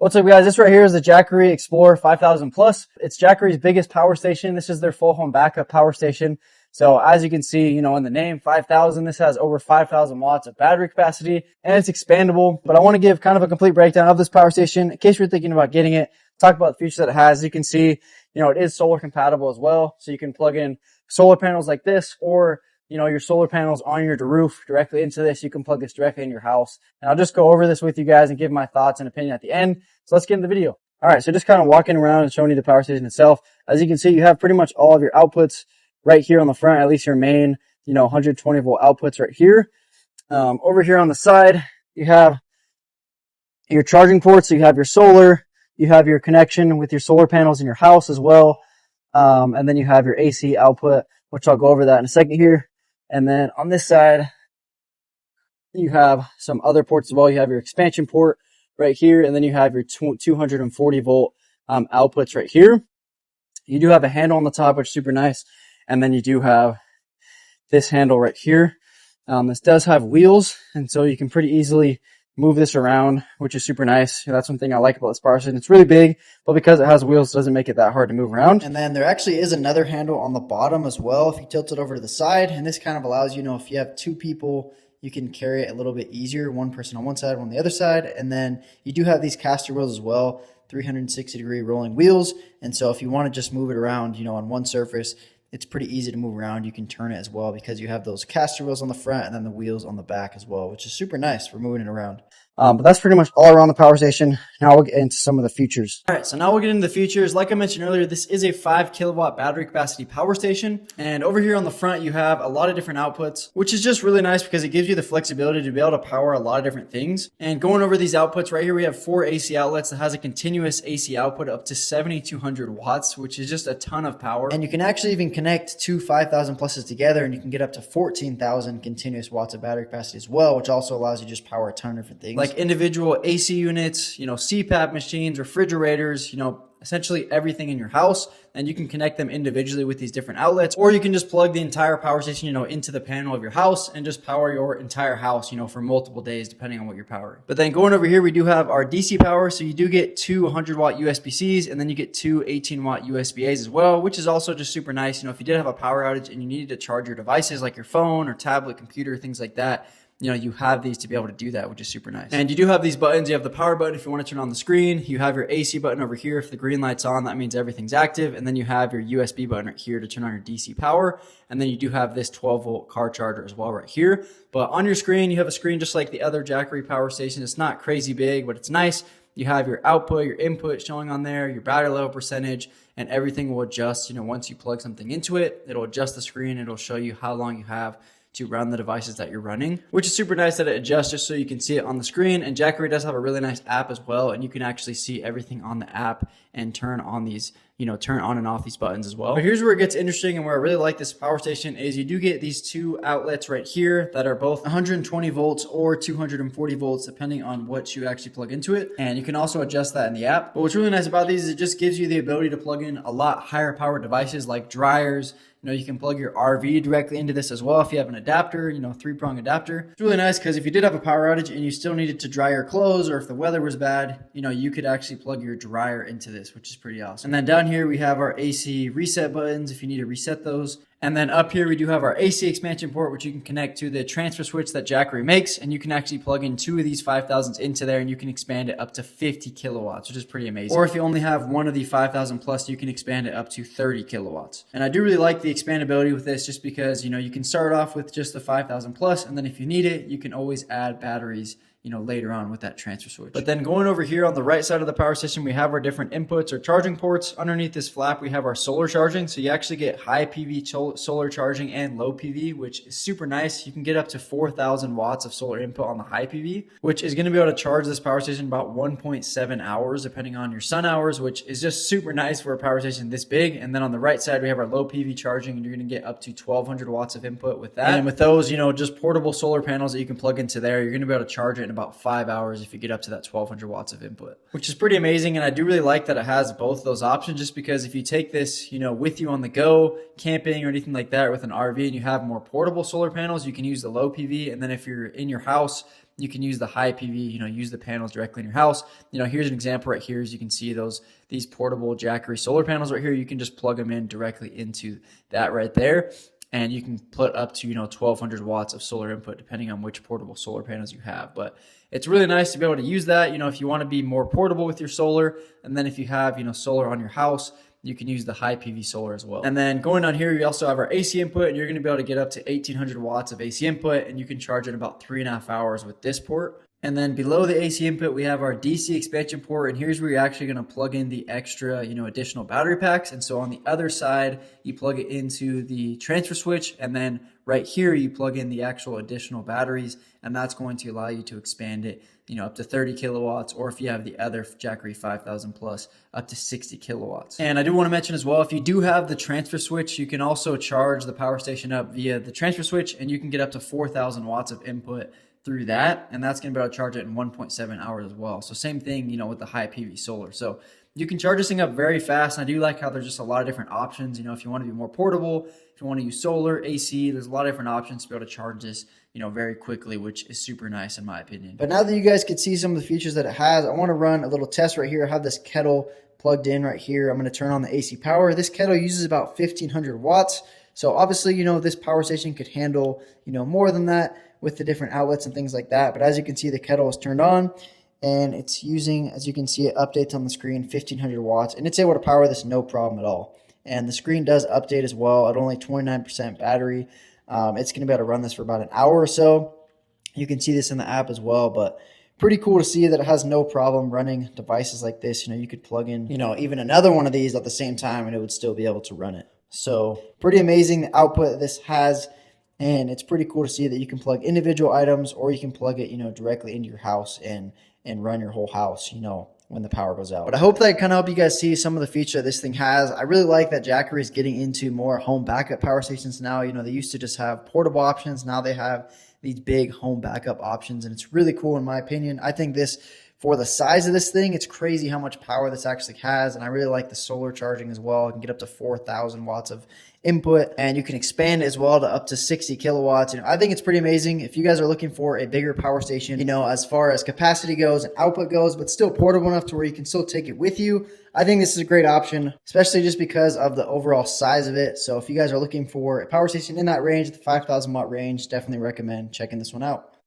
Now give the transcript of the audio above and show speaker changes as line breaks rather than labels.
What's up, guys? This right here is the Jackery Explorer 5000 Plus. It's Jackery's biggest power station. This is their full home backup power station. So as you can see, in the name 5000, this has over 5,000 watts of battery capacity and it's expandable. But I want to give kind of a complete breakdown of this power station in case you're thinking about getting it. Talk about the features that it has. As you can see, it is solar compatible as well. So you can plug in solar panels like this, or your solar panels on your roof directly into this. You can plug this directly in your house. And I'll just go over this with you guys and give my thoughts and opinion at the end. So let's get into the video. All right. So just kind of walking around and showing you the power station itself. As you can see, you have pretty much all of your outputs right here on the front, at least your main, 120 volt outputs right here. Over here on the side, you have your charging ports. So you have your solar, you have your connection with your solar panels in your house as well. And then you have your AC output, which I'll go over that in a second here. And then on this side, you have some other ports as well. You have your expansion port right here, and then you have your 240 volt outputs right here. You do have a handle on the top, which is super nice. And then you do have this handle right here. This does have wheels, and so you can pretty easily move this around, which is super nice. That's one thing I like about this power station. It's really big, but because it has wheels, it doesn't make it that hard to move around. And then there actually is another handle on the bottom as well if you tilt it over to the side. And this kind of allows, if you have two people, you can carry it a little bit easier. One person on one side, one on the other side. And then you do have these caster wheels as well, 360-degree rolling wheels. And so if you want to just move it around, on one surface, it's pretty easy to move around. You can turn it as well because you have those caster wheels on the front and then the wheels on the back as well, which is super nice for moving it around. But that's pretty much all around the power station. Now we'll get into some of the features. All right, so now we'll get into the features. Like I mentioned earlier, this is a 5 kilowatt battery capacity power station. And over here on the front, you have a lot of different outputs, which is just really nice because it gives you the flexibility to be able to power a lot of different things. And going over these outputs right here, we have 4 AC outlets that has a continuous AC output up to 7,200 watts, which is just a ton of power. And you can actually even connect two 5,000 pluses together and you can get up to 14,000 continuous watts of battery capacity as well, which also allows you to just power a ton of different things. Like individual AC units, CPAP machines, refrigerators, essentially everything in your house, and you can connect them individually with these different outlets, or you can just plug the entire power station, into the panel of your house and just power your entire house, for multiple days, depending on what you're powering. But then going over here, we do have our DC power. So you do get two 100 watt USB-Cs and then you get two 18 watt USB-As as well, which is also just super nice. If you did have a power outage and you needed to charge your devices like your phone or tablet, computer, things like that, you have these to be able to do that, which is super nice. And you do have these buttons. You have the power button if you want to turn on the screen. You have your AC button over here. If the green light's on, that means everything's active. And then you have your USB button right here to turn on your DC power. And then you do have this 12 volt car charger as well right here. But on your screen, you have a screen just like the other Jackery power station. It's not crazy big, but it's nice. You have your output, your input showing on there, your battery level percentage, and everything will adjust. Once you plug something into it, it'll adjust the screen. It'll show you how long you have to run the devices that you're running, which is super nice that it adjusts just so you can see it on the screen. And Jackery does have a really nice app as well, and you can actually see everything on the app and turn on these, turn on and off these buttons as well. But here's where it gets interesting, and where I really like this power station is you do get these two outlets right here that are both 120 volts or 240 volts, depending on what you actually plug into it. And you can also adjust that in the app. But what's really nice about these is it just gives you the ability to plug in a lot higher powered devices like dryers. You can plug your RV directly into this as well if you have an adapter, 3-prong adapter. It's really nice because if you did have a power outage and you still needed to dry your clothes, or if the weather was bad, you could actually plug your dryer into this, which is pretty awesome. And then down here we have our AC reset buttons if you need to reset those. And then up here we do have our AC expansion port, which you can connect to the transfer switch that Jackery makes, and you can actually plug in two of these 5,000s into there, and you can expand it up to 50 kilowatts, which is pretty amazing. Or if you only have one of the 5,000 plus, you can expand it up to 30 kilowatts. And I do really like the expandability with this, just because you can start off with just the 5,000 plus, and then if you need it, you can always add batteries later on with that transfer switch. But then going over here on the right side of the power station, we have our different inputs or charging ports. Underneath this flap, we have our solar charging. So you actually get high PV solar charging and low PV, which is super nice. You can get up to 4,000 watts of solar input on the high PV, which is going to be able to charge this power station about 1.7 hours, depending on your sun hours, which is just super nice for a power station this big. And then on the right side, we have our low PV charging, and you're going to get up to 1,200 watts of input with that. And with those, just portable solar panels that you can plug into there, you're going to be able to charge it in about 5 hours if you get up to that 1,200 watts of input, which is pretty amazing. And I do really like that it has both those options, just because if you take this, with you on the go, camping or anything like that with an RV, and you have more portable solar panels, you can use the low PV. And then if you're in your house,
you can use the high PV, use the panels directly in your house. Here's an example right here. As you can see, these portable Jackery solar panels right here, you can just plug them in directly into that right there. And you can put up to 1200 watts of solar input depending on which portable solar panels you have. But it's really nice to be able to use that if you want to be more portable with your solar. And then if you have solar on your house, you can use the high PV solar as well. And then going down here, we also have our AC input, and you're going to be able to get up to 1800 watts of AC input, and you can charge it in about 3.5 hours with this port. And then below the AC input, we have our DC expansion port, and here's where you're actually going to plug in the extra, additional battery packs. And so on the other side, you plug it into the transfer switch, and then right here, you plug in the actual additional batteries, and that's going to allow you to expand it, up to 30 kilowatts, or if you have the other Jackery 5000 Plus, up to 60 kilowatts. And I do want to mention as well, if you do have the transfer switch, you can also charge the power station up via the transfer switch, and you can get up to 4,000 watts of input through that, and that's going to be able to charge it in 1.7 hours as well. So same thing, with the high PV solar. So you can charge this thing up very fast, and I do like how there's just a lot of different options. If you want to be more portable, if you want to use solar, AC, there's a lot of different options to be able to charge this, very quickly, which is super nice in my opinion. But now that you guys can see some of the features that it has, I want to run a little test right here. I have this kettle plugged in right here. I'm going to turn on the AC power. This kettle uses about 1500 watts. So obviously, this power station could handle, more than that with the different outlets and things like that. But as you can see, the kettle is turned on, and it's using, as you can see, it updates on the screen 1500 watts, and it's able to power this no problem at all. And the screen does update as well at only 29% battery. It's going to be able to run this for about an hour or so. You can see this in the app as well, but pretty cool to see that it has no problem running devices like this. You could plug in, even another one of these at the same time, and it would still be able to run it. So pretty amazing the output that this has. And it's pretty cool to see that you can plug individual items, or you can plug it, directly into your house and run your whole house, when the power goes out. But I hope that kind of help you guys see some of the features that this thing has. I really like that Jackery is getting into more home backup power stations now. They used to just have portable options. Now they have these big home backup options, and it's really cool in my opinion. I think this, for the size of this thing, it's crazy how much power this actually has. And I really like the solar charging as well. It can get up to 4,000 watts of input, and you can expand as well to up to 60 kilowatts. I think it's pretty amazing. If you guys are looking for a bigger power station, as far as capacity goes and output goes, but still portable enough to where you can still take it with you, I think this is a great option, especially just because of the overall size of it. So if you guys are looking for a power station in that range, the 5,000 watt range, definitely recommend checking this one out.